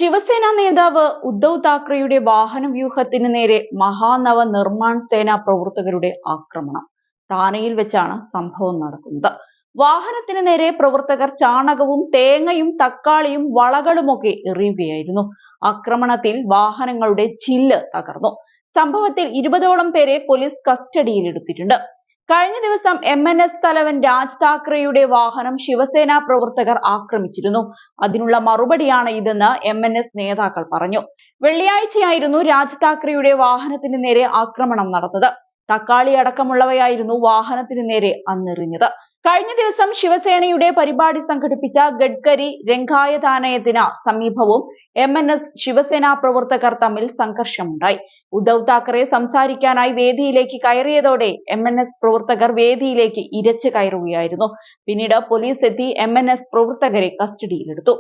ശിവസേന നേതാവ് ഉദ്ധവ് താക്കറെയുടെ വാഹനവ്യൂഹത്തിന് നേരെ മഹാനവ നിർമ്മാൺ സേന പ്രവർത്തകരുടെ ആക്രമണം. താനെയിൽ വെച്ചാണ് സംഭവം നടക്കുന്നത്. വാഹനത്തിന് നേരെ പ്രവർത്തകർ ചാണകവും തേങ്ങയും തക്കാളിയും വളകളുമൊക്കെ എറിയുകയായിരുന്നു. ആക്രമണത്തിൽ വാഹനങ്ങളുടെ ചില്ല് തകർന്നു. സംഭവത്തിൽ 20ഓളം പേരെ പോലീസ് കസ്റ്റഡിയിലെടുത്തിട്ടുണ്ട്. കഴിഞ്ഞ ദിവസം MNS തലവൻ രാജ് താക്കറെയുടെ വാഹനം ശിവസേന പ്രവർത്തകർ ആക്രമിച്ചിരുന്നു. അതിനുള്ള മറുപടിയാണ് ഇതെന്ന് MNS നേതാക്കൾ പറഞ്ഞു. വെള്ളിയാഴ്ചയായിരുന്നു രാജ് താക്കറെയുടെ വാഹനത്തിന് നേരെ ആക്രമണം നടന്നത്. തക്കാളി അടക്കമുള്ളവയായിരുന്നു വാഹനത്തിന് നേരെ അന്നെറിഞ്ഞത്. കഴിഞ്ഞ ദിവസം ശിവസേനയുടെ പരിപാടി സംഘടിപ്പിച്ച ഗഡ്കരി രംഗായതാനയത്തിന് സമീപവും MNS ശിവസേന പ്രവർത്തകർ തമ്മിൽ സംഘർഷമുണ്ടായി. ഉദ്ധവ് താക്കറെ സംസാരിക്കാനായി വേദിയിലേക്ക് കയറിയതോടെ MNS പ്രവർത്തകർ വേദിയിലേക്ക് ഇരച്ചു കയറുകയായിരുന്നു. പിന്നീട് പോലീസ് എത്തി MNS പ്രവർത്തകരെ കസ്റ്റഡിയിലെടുത്തു.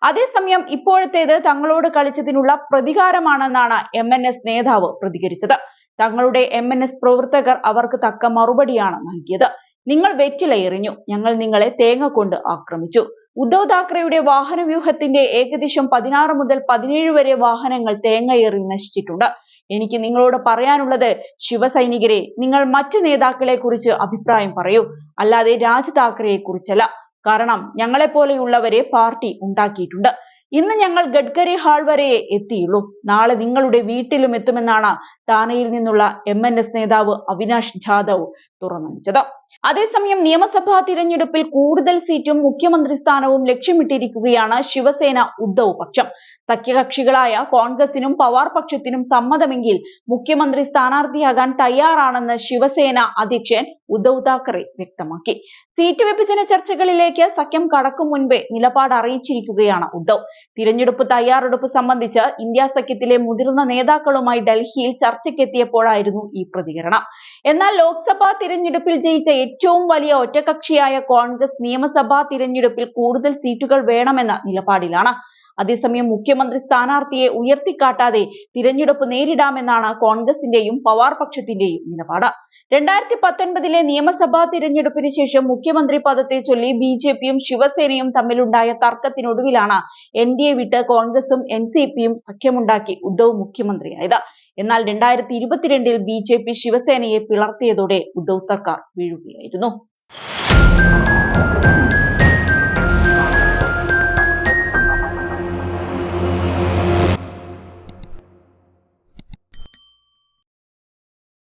അതേസമയം ഇപ്പോഴത്തേത് തങ്ങളോട് കളിച്ചതിനുള്ള പ്രതികാരമാണെന്നാണ് MNS നേതാവ് പ്രതികരിച്ചത്. തങ്ങളുടെ MNS പ്രവർത്തകർ അവർക്ക് തക്ക മറുപടിയാണ് നൽകിയത്. നിങ്ങൾ വെറ്റില എറിഞ്ഞു, ഞങ്ങൾ നിങ്ങളെ തേങ്ങ കൊണ്ട് ആക്രമിച്ചു. ഉദ്ധവ് താക്കറെയുടെ വാഹനവ്യൂഹത്തിന്റെ ഏകദേശം 16 മുതൽ 17 വരെ വാഹനങ്ങൾ തേങ്ങയേറി നശിച്ചിട്ടുണ്ട്. എനിക്ക് നിങ്ങളോട് പറയാനുള്ളത്, ശിവസൈനികരെ, നിങ്ങൾ മറ്റു നേതാക്കളെ കുറിച്ച് അഭിപ്രായം പറയൂ, അല്ലാതെ രാജ് താക്കറെയെ കുറിച്ചല്ല. കാരണം ഞങ്ങളെപ്പോലെയുള്ളവരെ പാർട്ടി ഉണ്ടാക്കിയിട്ടുണ്ട്. ഇന്ന് ഞങ്ങൾ ഗഡ്കരി ഹാൾ വരെയേ എത്തിയുള്ളൂ. നാളെ നിങ്ങളുടെ വീട്ടിലും എത്തുമെന്നാണ് താനെയിൽ നിന്നുള്ള MNS നേതാവ് അവിനാഷ് ജാദവ് തുറന്നടിച്ചത്. അതേസമയം നിയമസഭാ തിരഞ്ഞെടുപ്പിൽ കൂടുതൽ സീറ്റും മുഖ്യമന്ത്രി സ്ഥാനവും ലക്ഷ്യമിട്ടിരിക്കുകയാണ് ശിവസേന ഉദ്ധവ് പക്ഷം. സഖ്യകക്ഷികളായ കോൺഗ്രസിനും പവാർ പക്ഷത്തിനും സമ്മതമെങ്കിൽ മുഖ്യമന്ത്രി സ്ഥാനാർത്ഥിയാകാൻ തയ്യാറാണെന്ന് ശിവസേന അധ്യക്ഷൻ ഉദ്ധവ് താക്കറെ വ്യക്തമാക്കി. സീറ്റ് വിഭജന ചർച്ചകളിലേക്ക് സഖ്യം കടക്കും മുൻപേ നിലപാട് അറിയിച്ചിരിക്കുകയാണ് ഉദ്ധവ്. തിരഞ്ഞെടുപ്പ് തയ്യാറെടുപ്പ് സംബന്ധിച്ച് ഇന്ത്യ സഖ്യത്തിലെ മുതിർന്ന നേതാക്കളുമായി ഡൽഹിയിൽ ചർച്ചയ്ക്കെത്തിയപ്പോഴായിരുന്നു ഈ പ്രതികരണം. എന്നാൽ ലോക്സഭാ തിരഞ്ഞെടുപ്പിൽ ജയിച്ച ഏറ്റവും വലിയ ഒറ്റകക്ഷിയായ കോൺഗ്രസ് നിയമസഭാ തിരഞ്ഞെടുപ്പിൽ കൂടുതൽ സീറ്റുകൾ വേണമെന്ന നിലപാടിലാണ്. അതേസമയം മുഖ്യമന്ത്രി സ്ഥാനാർത്ഥിയെ ഉയർത്തിക്കാട്ടാതെ തിരഞ്ഞെടുപ്പ് നേരിടാമെന്നാണ് കോൺഗ്രസിന്റെയും പവാർ പക്ഷത്തിന്റെയും നിലപാട്. 2019 നിയമസഭാ തിരഞ്ഞെടുപ്പിന് ശേഷം മുഖ്യമന്ത്രി പദത്തെ ചൊല്ലി BJPയും ശിവസേനയും തമ്മിലുണ്ടായ തർക്കത്തിനൊടുവിലാണ് NDA വിട്ട് കോൺഗ്രസും NCPയും സഖ്യമുണ്ടാക്കി ഉദ്ധവ് മുഖ്യമന്ത്രിയായത്. എന്നാൽ 2022 BJP ശിവസേനയെ പിളർത്തിയതോടെ ഉദ്ധവ് സർക്കാർ വീഴുകയായിരുന്നു.